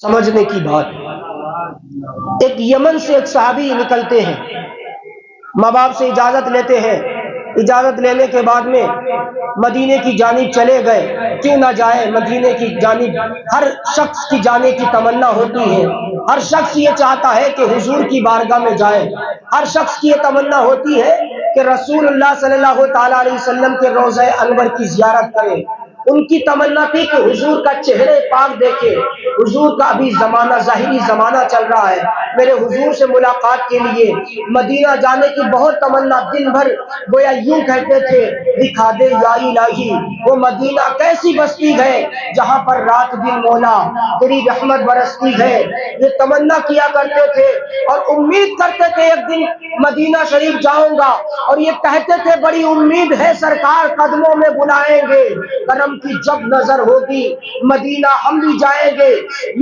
سمجھنے کی بات۔ ایک یمن سے ایک صحابی نکلتے ہیں، ماں باپ سے اجازت لیتے ہیں، اجازت لینے کے بعد میں مدینے کی جانب چلے گئے۔ کیوں نہ جائے مدینے کی جانب؟ ہر شخص کی جانے کی تمنا ہوتی ہے، ہر شخص یہ چاہتا ہے کہ حضور کی بارگاہ میں جائے، ہر شخص کی یہ تمنا ہوتی ہے کہ رسول اللہ صلی اللہ تعالی علیہ وسلم کے روضہ انور کی زیارت کرے۔ ان کی تمنا تھی کہ حضور کا چہرے پاک دیکھے۔ حضور کا ابھی زمانہ، ظاہری زمانہ چل رہا ہے، میرے حضور سے ملاقات کے لیے مدینہ جانے کی بہت تمنا، دن بھر گویا یوں کہتے تھے، دکھا دے یا الہی وہ مدینہ کیسی بستی ہے جہاں پر رات دن مولا تیری رحمت برستی ہے۔ یہ تمنا کیا کرتے تھے اور امید کرتے تھے ایک دن مدینہ شریف جاؤں گا، اور یہ کہتے تھے بڑی امید ہے سرکار قدموں میں بلائیں گے، کرم کی جب نظر ہوگی مدینہ ہم بھی جائیں گے۔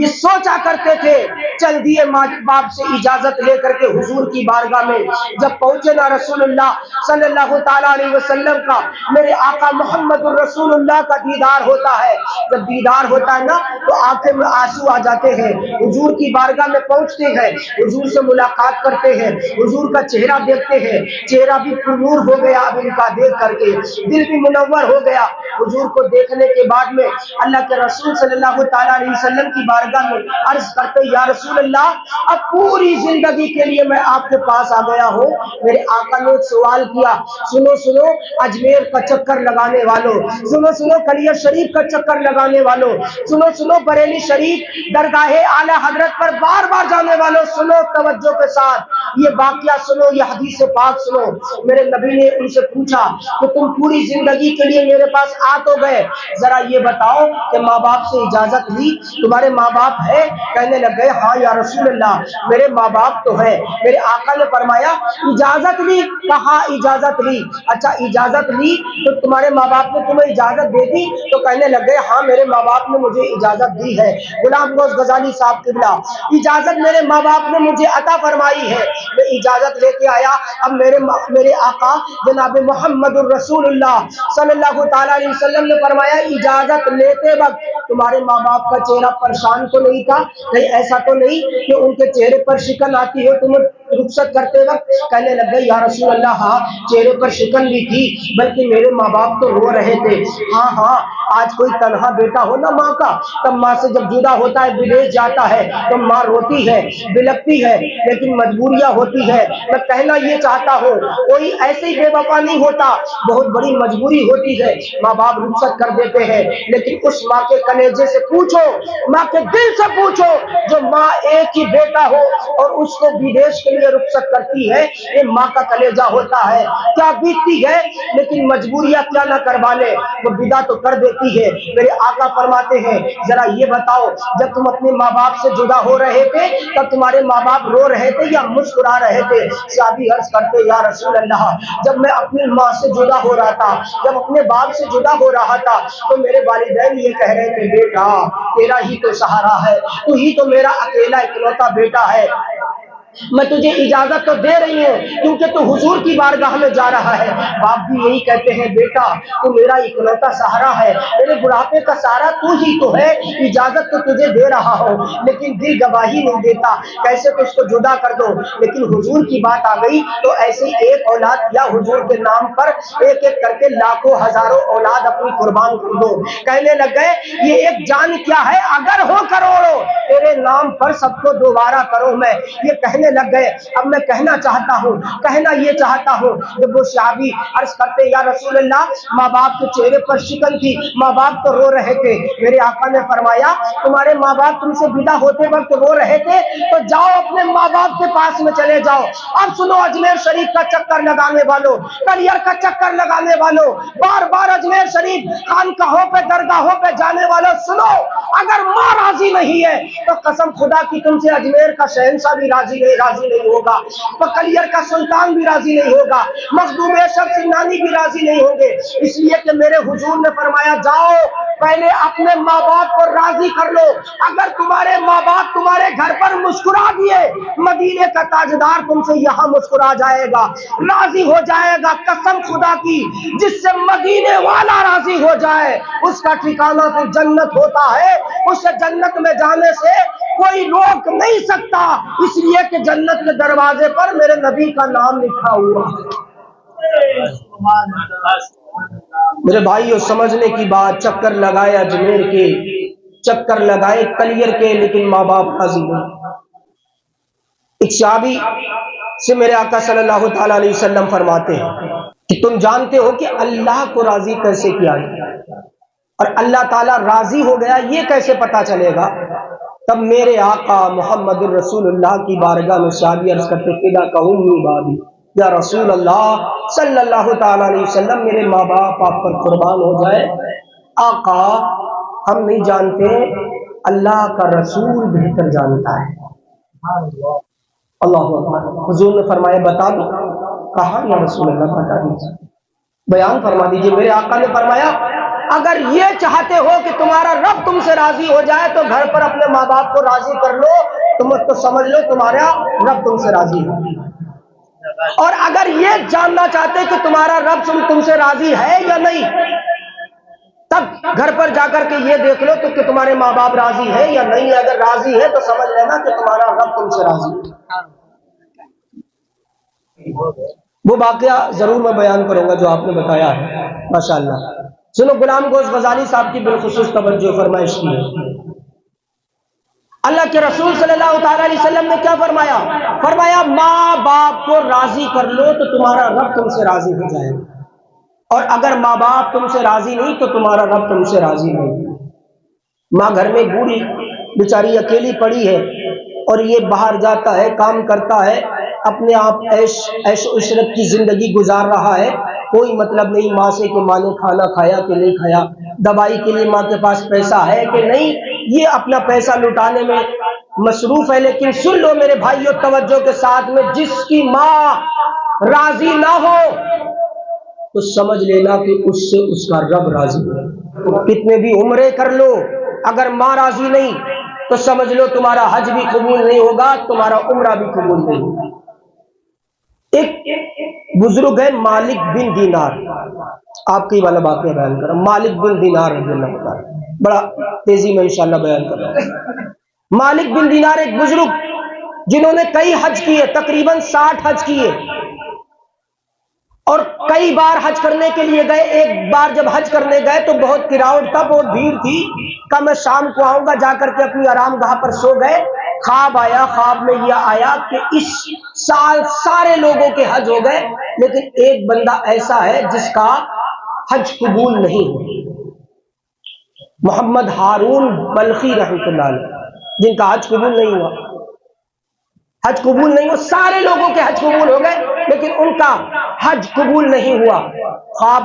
یہ سوچا کرتے تھے۔ چل دیے ماں باپ سے اجازت لے کر کے حضور کی بارگاہ میں جب پہنچے نا رسول اللہ صلی اللہ تعالیٰ علیہ وسلم کا، میرے آقا محمد الرسول اللہ کا دیدار ہوتا ہے۔ جب دیدار ہوتا ہے نا تو آنکھیں میں آنسو آ جاتے ہیں۔ حضور کی بارگاہ میں پہنچتے ہیں، حضور سے ملاقات کرتے ہیں، حضور کا چہرہ دیکھتے ہیں، چہرہ بھی پرنور ہو گیا اب ان کا دیکھ کر کے، دل بھی منور ہو گیا۔ حضور کو دیکھنے کے بعد میں اللہ کے رسول صلی اللہ تعالیٰ علیہ وسلم کی بارگاہ میں عرض کرتے، یا رسول اللہ اب پوری زندگی کے لیے میں آپ کے پاس آ گیا ہوں۔ میرے آقا نے ایک سوال کیا، سنو سنو اجمیر کا چکر لگانے والوں، سنو سنو کلیہ شریف کا چکر لگانے والوں، سنو سنو بریلی شریف درگاہ اعلی حضرت پر بار بار جانے والوں، سنو توجہ کے ساتھ یہ واقعہ سنو، یہ حدیث پاک سنو۔ میرے نبی نے ان سے پوچھا کہ تم پوری زندگی کے لیے میرے پاس آ تو گئے، ذرا یہ بتاؤ کہ ماں باپ سے اجازت لی؟ تمہارے ماں باپ ہے؟ کہنے لگے ہاں یا رسول اللہ میرے ماں باپ تو ہے۔ میرے آقا نے فرمایا اجازت لی؟ کہا اجازت لی۔ اچھا اجازت لی تو تمہارے ماں باپ نے تمہیں اجازت دے دی؟ تو کہنے لگے ہاں میرے ماں باپ نے مجھے اجازت دی ہے۔ غلام گوش غزالی صاحب قبلہ، اجازت میرے ماں باپ نے مجھے عطا فرمائی ہے، میں اجازت لے کے آیا۔ اب میرے آقا جناب محمد الرسول اللہ صلی اللہ تعالیٰ علیہ وسلم نے فرمایا اجازت لیتے وقت تمہارے ماں باپ کا چہرہ پریشان تو نہیں تھا؟ کہیں ایسا تو نہیں کہ ان کے چہرے پر شکن آتی ہو تمہیں رخصت کرتے وقت؟ کہنے لگے یا رسول اللہ ہاں چہرے پر شکن بھی تھی، بلکہ میرے ماں باپ تو رو رہے تھے۔ ہاں ہاں آج کوئی تنہا بیٹا ہو نا ماں کا، تب ماں سے جب جدا ہوتا ہے، بدیش جاتا ہے تو ماں روتی ہے، بلکتی ہے، لیکن مجبوریاں ہوتی ہے۔ میں کہنا یہ چاہتا ہوں کوئی ایسے ہی بے وفا نہیں ہوتا، بہت بڑی مجبوری ہوتی ہے، ماں باپ رخصت کر دیتے ہیں، لیکن اس ماں کے کلیجے سے پوچھو، ماں کے دل سے پوچھو، جو ماں ایک ہی بیٹا ہو اور اس کو بدیش کے لیے رخصت کرتی ہے، یہ ماں کا کلیجہ ہوتا ہے، کیا بیتتی ہے۔ لیکن مجبوریاں کیا نہ کروا لے، وہ بدا تو کر دیتی ہے۔ میرے آقا فرماتے ہیں ذرا یہ بتاؤ جب تم اپنے ماں باپ سے جدا ہو رہے تھے تب تمہارے ماں باپ رو رہے تھے یا مسکرا رہے تھے؟ صحابی عرض کرتے یا رسول اللہ جب میں اپنی ماں سے جدا ہو رہا تھا، جب اپنے باپ سے جدا ہو رہا تھا تو میرے والدین یہ کہہ رہے تھے بیٹا تیرا ہی تو سہارا ہے، تو ہی تو میرا اکیلا اکلوتا بیٹا ہے، میں تجھے اجازت تو دے رہی ہوں کیونکہ تو حضور کی بارگاہ میں جا رہا ہے۔ باپ بھی یہی کہتے ہیں بیٹا تو میرا اکلوتا سہارا ہے، میرے بڑھاپے کا سہارا تو ہی تو ہے، اجازت تو تجھے دے رہا ہوں لیکن دل گواہی نہیں دیتا، کیسے تو اس کو جدا کر دو۔ لیکن حضور کی بات آ گئی تو ایسے ایک اولاد کیا حضور کے نام پر ایک ایک کر کے لاکھوں ہزاروں اولاد اپنی قربان کر دو۔ کہنے لگ گئے یہ ایک جان کیا ہے اگر ہو کروڑوں، تیرے نام پر سب کو دوبارہ کرو میں۔ یہ کہنے لگ گئے اب میں کہنا چاہتا ہوں، کہنا یہ چاہتا ہوں، جب وہ صحابی عرض کرتے یا رسول اللہ ماں باپ کے چہرے پر شکن تھی، ماں باپ تو رو رہے تھے۔ میرے آقا نے فرمایا تمہارے ماں باپ تم سے ودا ہوتے وقت رو رہے تھے تو جاؤ اپنے ماں باپ کے پاس میں چلے جاؤ۔ اب سنو اجمیر شریف کا چکر لگانے والوں، کلیئر کا چکر لگانے والوں، بار بار اجمیر شریف خانقاہوں پہ درگاہوں پہ جانے والوں، سنو اگر ماں راضی نہیں ہے تو قسم خدا کی تم سے اجمیر کا شہنشاہ بھی راضی نہیں ہوگا، کلیئر کا سلطان بھی راضی نہیں ہوگا، مخدوم شخص نانی بھی راضی نہیں ہوں گے۔ اس لیے کہ میرے حضور نے فرمایا جاؤ پہلے اپنے ماں باپ کو راضی کر لو، اگر تمہارے ماں باپ تمہارے گھر پر مسکرا دیے مدینے کا تاجدار تم سے یہاں مسکرا جائے گا، راضی ہو جائے گا۔ قسم خدا کی جس سے مدینے والا راضی ہو جائے اس کا ٹھکانہ تو جنت ہوتا ہے، اس جنت میں جانے سے کوئی روک نہیں سکتا، اس لیے کہ جنت کے دروازے پر میرے نبی کا نام لکھا ہوا ہے۔ میرے بھائیو، سمجھنے کی بات، چکر لگائے اجمیر کے، چکر لگائے کلیر کے، لیکن ماں باپ راضی نہیں۔ ایک صحابی سے میرے آقا صلی اللہ تعالی علیہ وسلم فرماتے ہیں کہ تم جانتے ہو کہ اللہ کو راضی کیسے کیا جائے، اور اللہ تعالیٰ راضی ہو گیا یہ کیسے پتا چلے گا؟ تب میرے آقا محمد الرسول اللہ کی بارگاہ میں صحابی عرض کرتے فدا کہوں بابی، یا رسول اللہ صلی اللہ تعالی علیہ وسلم، میرے ماں باپ آپ پر قربان ہو جائے۔ آقا ہم نہیں جانتے، اللہ کا رسول بہتر جانتا ہے۔ اللہ اکبر۔ حضور نے فرمایا بتا دو۔ کہا یا رسول اللہ بتا دیجیے، بیان فرما دیجیے۔ میرے آقا نے فرمایا اگر یہ چاہتے ہو کہ تمہارا رب تم سے راضی ہو جائے تو گھر پر اپنے ماں باپ کو راضی کر لو، تم تو سمجھ لو تمہارا رب تم سے راضی ہے۔ اور اگر یہ جاننا چاہتے کہ تمہارا رب تم سے راضی ہے یا نہیں، تب گھر پر جا کر کے یہ دیکھ لو تو کہ تمہارے ماں باپ راضی ہے یا نہیں۔ اگر راضی ہے تو سمجھ لینا کہ تمہارا رب تم سے راضی ہے۔ وہ واقعہ ضرور میں بیان کروں گا جو آپ نے بتایا ہے، ماشاءاللہ۔ سنو، غلام گوشت غزالی صاحب کی بالخصوص توجہ فرمائش کی ہے۔ اللہ کے رسول صلی اللہ تعالی علیہ وسلم نے کیا فرمایا؟ فرمایا ماں باپ کو راضی کر لو تو تمہارا رب تم سے راضی ہو جائے گا، اور اگر ماں باپ تم سے راضی نہیں تو تمہارا رب تم سے راضی نہیں۔ ماں گھر میں بوڑھی بیچاری اکیلی پڑی ہے، اور یہ باہر جاتا ہے، کام کرتا ہے، اپنے آپ عیش و عشرت کی زندگی گزار رہا ہے، کوئی مطلب نہیں ماں سے کہ ماں نے کھانا کھایا کہ نہیں کھایا، دوائی کے لیے ماں کے پاس پیسہ ہے کہ نہیں، یہ اپنا پیسہ لٹانے میں مصروف ہے۔ لیکن سن لو میرے بھائیوں توجہ کے ساتھ میں، جس کی ماں راضی نہ ہو تو سمجھ لینا کہ اس سے اس کا رب راضی ہے۔ کتنے بھی عمرے کر لو، اگر ماں راضی نہیں تو سمجھ لو تمہارا حج بھی قبول نہیں ہوگا، تمہارا عمرہ بھی قبول نہیں ہوگا۔ ایک بزرگ ہے مالک بن دینار، آپ کی والا واقعہ بیان کر رہا ہوں۔ مالک بن دینار رضی اللہ تعالیٰ، بڑا تیزی میں انشاءاللہ بیان کر رہا ہوں۔ مالک بن دینار ایک بزرگ جنہوں نے کئی حج کیے، تقریباً 60 حج کیے، اور کئی بار حج کرنے کے لیے گئے۔ ایک بار جب حج کرنے گئے تو بہت کراؤڈ تھا، بہت بھیڑ تھی، کہا میں شام کو آؤں گا، جا کر کے اپنی آرام گاہ پر سو گئے۔ خواب آیا، خواب میں یہ آیا کہ اس سال سارے لوگوں کے حج ہو گئے، لیکن ایک بندہ ایسا ہے جس کا حج قبول نہیں ہوا، محمد ہارون بلخی رحمۃ اللہ علیہ، جن کا حج قبول نہیں ہوا۔ حج قبول نہیں ہوا، سارے لوگوں کے حج قبول ہو گئے لیکن ان کا حج قبول نہیں ہوا۔ خواب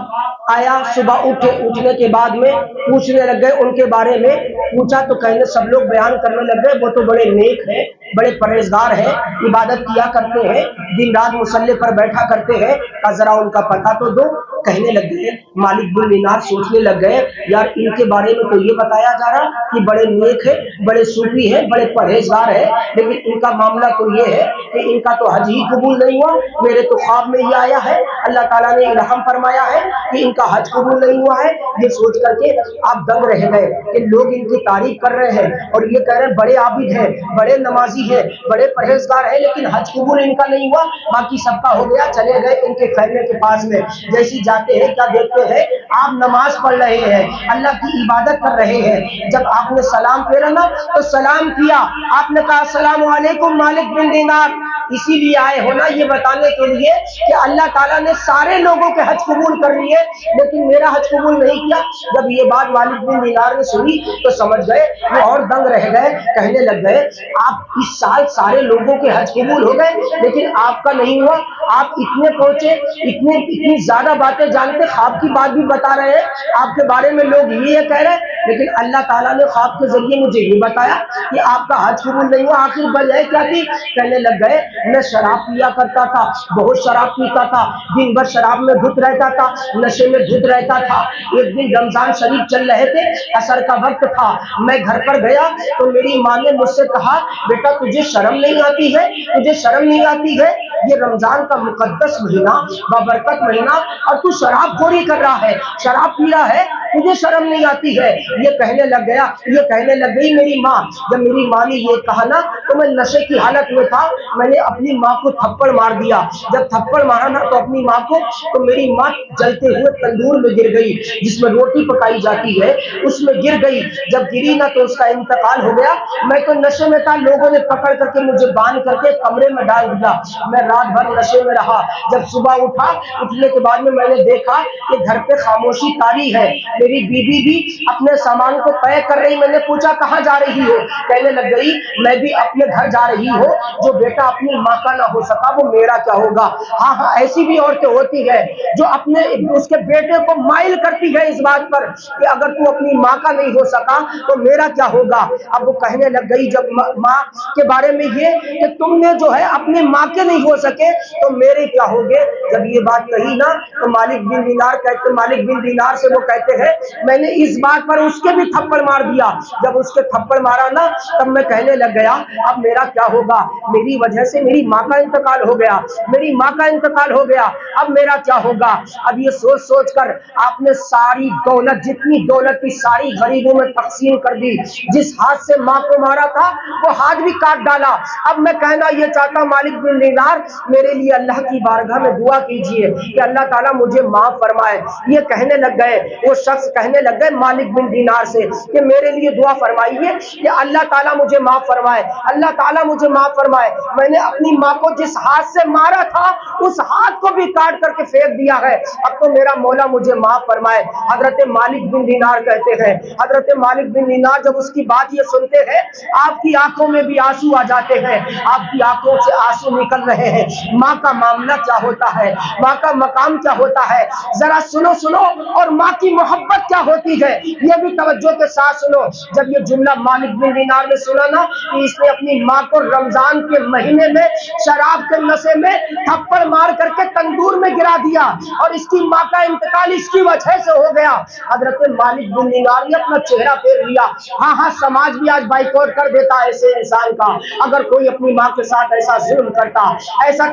آیا، صبح اٹھنے کے بعد میں پوچھنے لگ گئے ان کے بارے میں، پوچھا تو کہنے سب لوگ بیان کرنے لگ گئے وہ تو بڑے نیک ہیں، بڑے پرہیزگار ہیں، عبادت کیا کرتے ہیں، دن رات مصلی پر بیٹھا کرتے ہیں، ذرا ان کا پتہ تو دو۔ کہنے لگ گئے، مالک بن دینار سوچنے لگ گئے یار ان کے بارے میں تو یہ بتایا جا رہا کہ بڑے نیک ہیں، بڑے صوفی ہیں، بڑے پرہیزگار ہیں، لیکن ان کا معاملہ تو یہ ہے کہ ان کا تو حج ہی قبول نہیں ہوا۔ میرے تو خواب میں یہ آیا ہے، اللہ تعالیٰ نے الہام فرمایا ہے کہ ان کا حج قبول نہیں ہوا ہے۔ یہ سوچ کر کے آپ دنگ رہ گئے کہ لوگ ان کی تعریف کر رہے ہیں اور یہ کہہ رہے ہیں بڑے عابد ہیں، بڑے نمازی ہیں، بڑے پرہیزگار ہیں، لیکن حج قبول ان کا نہیں ہوا، باقی سب کا ہو گیا۔ چلے گئے ان کے خیمے کے پاس میں، جیسی جاتے ہیں کیا دیکھتے ہیں، آپ نماز پڑھ رہے ہیں، اللہ کی عبادت کر رہے ہیں۔ جب آپ نے سلام پھیرا نا تو سلام کیا، آپ نے کہا السلام علیکم مالک بن دینار، اسی لیے آئے ہونا یہ بتانے کے لیے کہ اللہ تعالیٰ نے سارے لوگوں کے حج قبول کر لیے لیکن میرا حج قبول نہیں کیا۔ جب یہ بات مالک بن دینار نے سنی تو سمجھ گئے، وہ اور دنگ رہ گئے، کہنے لگ گئے آپ اس سال سارے لوگوں کے حج قبول ہو گئے لیکن آپ کا نہیں ہوا، آپ اتنے پہنچے، اتنی زیادہ باتیں جانتے، خواب کی بات بھی بتا رہے ہیں آپ کے بارے میں، لوگ یہ کہہ رہے ہیں لیکن اللہ تعالیٰ نے خواب کے ذریعے مجھے یہ بتایا کہ آپ کا حج قبول نہیں ہوا، آخر وجہ کیا تھی؟ کہنے لگ گئے میں شراب پیا کرتا تھا، بہت شراب پیتا تھا، دن بھر شراب میں دھت رہتا تھا، نشے میں دھت رہتا تھا۔ ایک دن رمضان شریف چل رہے تھے، عصر کا وقت تھا، میں گھر پر گیا تو میری ماں نے مجھ سے کہا بیٹا تجھے شرم نہیں آتی ہے، تجھے شرم نہیں آتی ہے، یہ رمضان کا مقدس مہینہ، بابرکت مہینہ، اور تو شراب خوری کر رہا ہے، شراب پی رہا ہے، تجھے شرم نہیں آتی ہے؟ یہ کہنے لگ گیا، یہ کہنے لگ گئی میری ماں، جب میری ماں نے یہ کہا نا تو میں نشے کی حالت میں تھا، میں نے اپنی ماں کو تھپڑ مار دیا، جب تھپڑ مارا نا تو اپنی ماں کو، تو میری ماں جلتے ہوئے تندور میں گر گئی جس میں روٹی پکائی جاتی ہے، اس میں گر گئی، جب گری نا تو اس کا انتقال ہو گیا۔ میں تو نشے میں تھا، لوگوں نے پکڑ کر کے مجھے باندھ کر کے کمرے میں ڈال دیا، میں رات بھر نشے میں رہا۔ جب صبح اٹھا، اٹھنے کے بعد میں نے دیکھا کہ گھر پہ خاموشی طاری ہے، میری بیوی بھی اپنے سامان کو طے کر رہی، میں نے پوچھا کہاں جا رہی ہو؟ کہنے لگ گئی میں بھی اپنے گھر جا رہی ہوں، جو بیٹا اپنی ماں کا نہ ہو سکا وہ میرا کیا ہوگا؟ ہاں ہاں، ایسی بھی عورتیں ہوتی ہے جو اپنے اس کے بیٹے کو مائل کرتی ہے اس بات پر کہ اگر تو اپنی ماں کا نہیں ہو سکا تو میرا کیا ہوگا؟ اب وہ کہنے لگ گئی جب ماں کے بارے میں یہ کہ تم نے جو ہے اپنی ماں کے نہیں ہو سکے تو میرے کیا ہوگے؟ جب یہ بات کہی نا تو مالک بن دینار سے وہ کہتے ہیں میں نے اس بات پر اس کے بھی تھپڑ مار دیا۔ جب اس کے تھپڑ مارا نا تب میں کہنے لگ گیا اب میرا کیا ہوگا؟ میری وجہ سے میری ماں کا انتقال ہو گیا، میری ماں کا انتقال ہو گیا، اب میرا کیا ہوگا؟ اب یہ سوچ سوچ کر آپ نے ساری دولت، جتنی دولت تھی ساری غریبوں میں تقسیم کر دی، جس ہاتھ سے ماں کو مارا تھا وہ ہاتھ بھی کاٹ ڈالا۔ اب میں کہنا یہ چاہتا ہوں مالک بن دینار میرے لیے اللہ کی بارگاہ میں دعا کیجئے کہ اللہ تعالیٰ مجھے معاف فرمائے۔ یہ کہنے لگ گئے، وہ شخص کہنے لگ گئے مالک بن دینار سے کہ میرے لیے دعا فرمائیے کہ اللہ تعالیٰ مجھے معاف فرمائے، اللہ تعالیٰ مجھے معاف فرمائے، میں نے اپنی ماں کو جس ہاتھ سے مارا تھا اس ہاتھ کو بھی کاٹ کر کے پھینک دیا ہے، اب تو میرا مولا مجھے معاف فرمائے۔ حضرت مالک بن دینار کہتے ہیں، حضرت مالک بن دینار جب اس کی بات یہ سنتے ہیں آپ کی آنکھوں میں بھی آنسو آ جاتے ہیں، آپ کی آنکھوں سے آنسو نکل رہے ہیں۔ ماں کا معاملہ کیا ہوتا ہے، ماں کا مقام کیا ہوتا ہے، ذرا سنو سنو، اور ماں کی محبت کیا ہوتی ہے یہ بھی توجہ کے ساتھ سنو۔ جب یہ جملہ مالک بن دینار نے سنا نا کہ اس نے اپنی ماں کو رمضان کے مہینے میں شراب کے نشے میں تھپڑ مار کر کے تندور میں گرا دیا اور اس کی ماں کا انتقال اس کی وجہ سے ہو گیا، حضرت مالک بن دینار نے اپنا چہرہ پھیر لیا۔ ہاں ہاں، سماج بھی آج بائیکاٹ کر دیتا ہے ایسے انسان کا، اگر کوئی اپنی ماں کے ساتھ ایسا ظلم کرتا، ایسا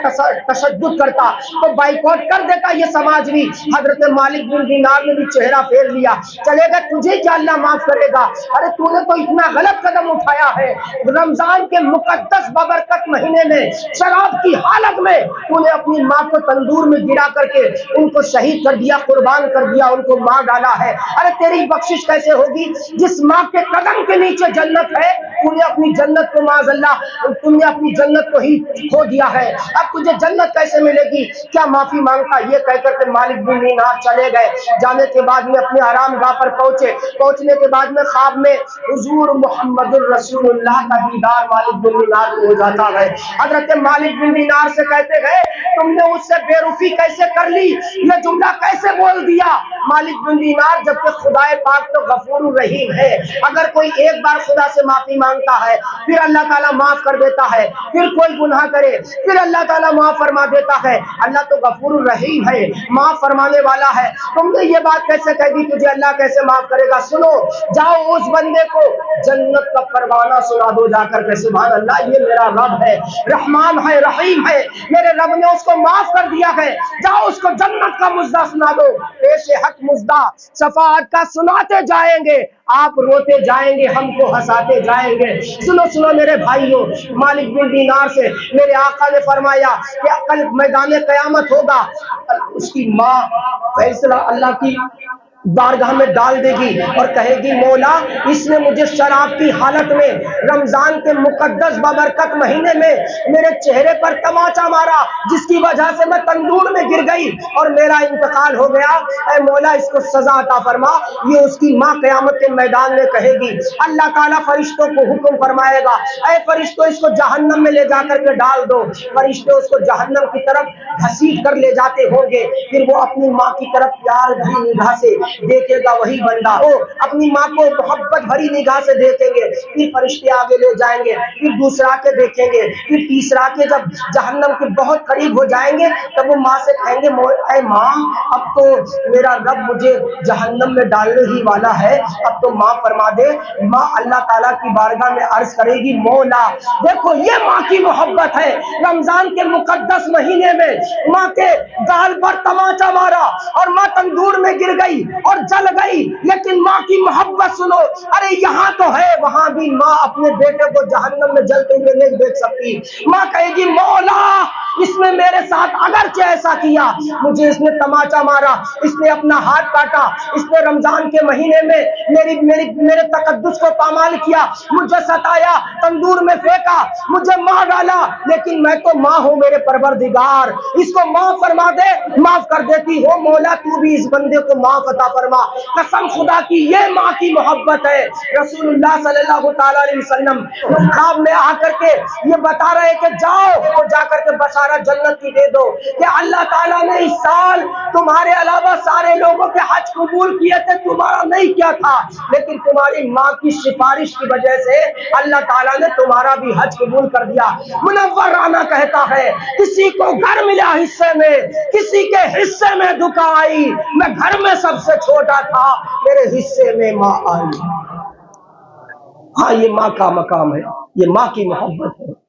تشدد کرتا تو بائیکاٹ کر دیتا یہ سماج بھی۔ حضرت مالک بن دینار نے بھی چہرہ پھیر لیا، چلے گا تجھے کیا اللہ معاف کرے گا؟ ارے تو نے تو اتنا غلط قدم اٹھایا ہے، رمضان کے مقدس بابرکت مہینے میں شراب کی حالت میں تو نے اپنی ماں کو تندور میں گرا کر کے ان کو شہید کر دیا، قربان کر دیا، ان کو مار ڈالا ہے۔ ارے تیری بخشش کیسے ہوگی؟ جس ماں کے قدم کے نیچے جنت ہے تو نے اپنی جنت کو معاذ اللہ تم نے اپنی جنت کو ہی کھو دیا ہے، اب تجھے جنت کیسے ملے گی؟ کیا معافی مانگتا؟ یہ کہہ کر کے مالک بن دینار چلے گئے۔ جانے کے بعد میں اپنے آرام گاہ پر پہنچنے کے بعد میں خواب میں حضور محمد الرسول اللہ کا دیدار مالک بن دینار کو ہو جاتا ہے۔ حضرت مالک بن دینار سے کہتے گئے تم نے اس سے بے رخی کیسے کر لی، یہ جملہ کیسے بول دیا؟ مالک بن دینار جبکہ خدا پاک تو غفور الرحیم ہے، اگر کوئی ایک بار خدا سے معافی مانگتا ہے پھر اللہ تعالیٰ معاف کر دیتا ہے، پھر کوئی گناہ کرے پھر اللہ تعالیٰ معاف فرما دیتا ہے، اللہ تو غفور الرحیم ہے، معاف فرمانے والا ہے۔ تم نے یہ بات کیسے کہہ دی تجھے اللہ کیسے معاف کرے گا؟ سنو، جاؤ اس بندے کو جنت کا پروانہ سنا دو جا کر کے، سبحان اللہ یہ میرا رب ہے، رحمان ہے، رحیم ہے، میرے رب نے اس کو معاف کر دیا ہے، جاؤ اس کو جنت کا مزدہ سنا دو۔ پیش حق مزدہ شفاعت کا سناتے جائیں گے، آپ روتے جائیں گے، ہم کو ہنساتے جائیں گے۔ سنو سنو میرے بھائیوں، مالک بن دینار سے میرے آقا نے فرمایا کہ کل میدان قیامت ہوگا، اس کی ماں فیصلہ اللہ کی بارگاہ میں ڈال دے گی اور کہے گی مولا اس نے مجھے شراب کی حالت میں رمضان کے مقدس بابرکت مہینے میں میرے چہرے پر تماچا مارا جس کی وجہ سے میں تندور میں گر گئی اور میرا انتقال ہو گیا، اے مولا اس کو سزا عطا فرما۔ یہ اس کی ماں قیامت کے میدان میں کہے گی، اللہ تعالیٰ فرشتوں کو حکم فرمائے گا اے فرشتوں اس کو جہنم میں لے جا کر کے ڈال دو، فرشتے اس کو جہنم کی طرف گھسیٹ کر لے جاتے ہوں گے، پھر وہ اپنی ماں کی طرف پیار بھری نگاہ سے دیکھے گا، وہی بندہ وہ اپنی ماں کو محبت بھری نگاہ سے دیکھیں گے، پھر فرشتے آگے لے جائیں گے، پھر دوسرا کے دیکھیں گے، پھر تیسرا کے جب جہنم کے بہت قریب ہو جائیں گے تب وہ ماں سے کہیں گے اے ماں اب تو میرا رب مجھے جہنم میں ڈالنے ہی والا ہے، اب تو ماں فرما دے۔ ماں اللہ تعالیٰ کی بارگاہ میں عرض کرے گی مولا دیکھو یہ ماں کی محبت ہے، رمضان کے مقدس مہینے میں ماں کے گال پر تماچا مارا اور ماں تندور میں گر گئی، اور جل گئی، لیکن ماں کی محبت سنو، ارے یہاں تو ہے، وہاں بھی ماں اپنے بیٹے کو جہنم میں جلتے ہوئے نہیں دیکھ سکتی۔ ماں کہے گی مولا اس نے میرے ساتھ اگرچہ ایسا کیا، مجھے اس نے تماچا مارا، اس نے اپنا ہاتھ کاٹا، اس نے رمضان کے مہینے میں میرے تقدس کو پامال کیا، مجھے ستایا، تندور میں پھینکا، مجھے مار ڈالا، لیکن میں تو ماں ہوں میرے پروردگار، اس کو معاف فرما دے، معاف کر دیتی ہو مولا، تو بھی اس بندے کو معاف عطا فرما۔ قسم خدا کی یہ ماں کی محبت ہے۔ رسول اللہ صلی اللہ تعالی علیہ وسلم خواب میں آ کر کے یہ بتا رہے کہ جاؤ تو جا کر کے بشارت جنت کی دے دو کہ اللہ تعالیٰ نے اس سال تمہارے علاوہ سارے لوگوں کے حج قبول کیے تھے، تمہارا نہیں کیا تھا، لیکن تمہاری ماں کی سفارش کی وجہ سے اللہ تعالیٰ نے تمہارا بھی حج قبول کر دیا۔ منور رانا کہتا ہے کسی کو گھر ملا حصے میں، کسی کے حصے میں دکا آئی، میں گھر میں سب سے چھوٹا تھا، میرے حصے میں ماں آئی۔ ہاں یہ ماں کا مقام ہے، یہ ماں کی محبت ہے۔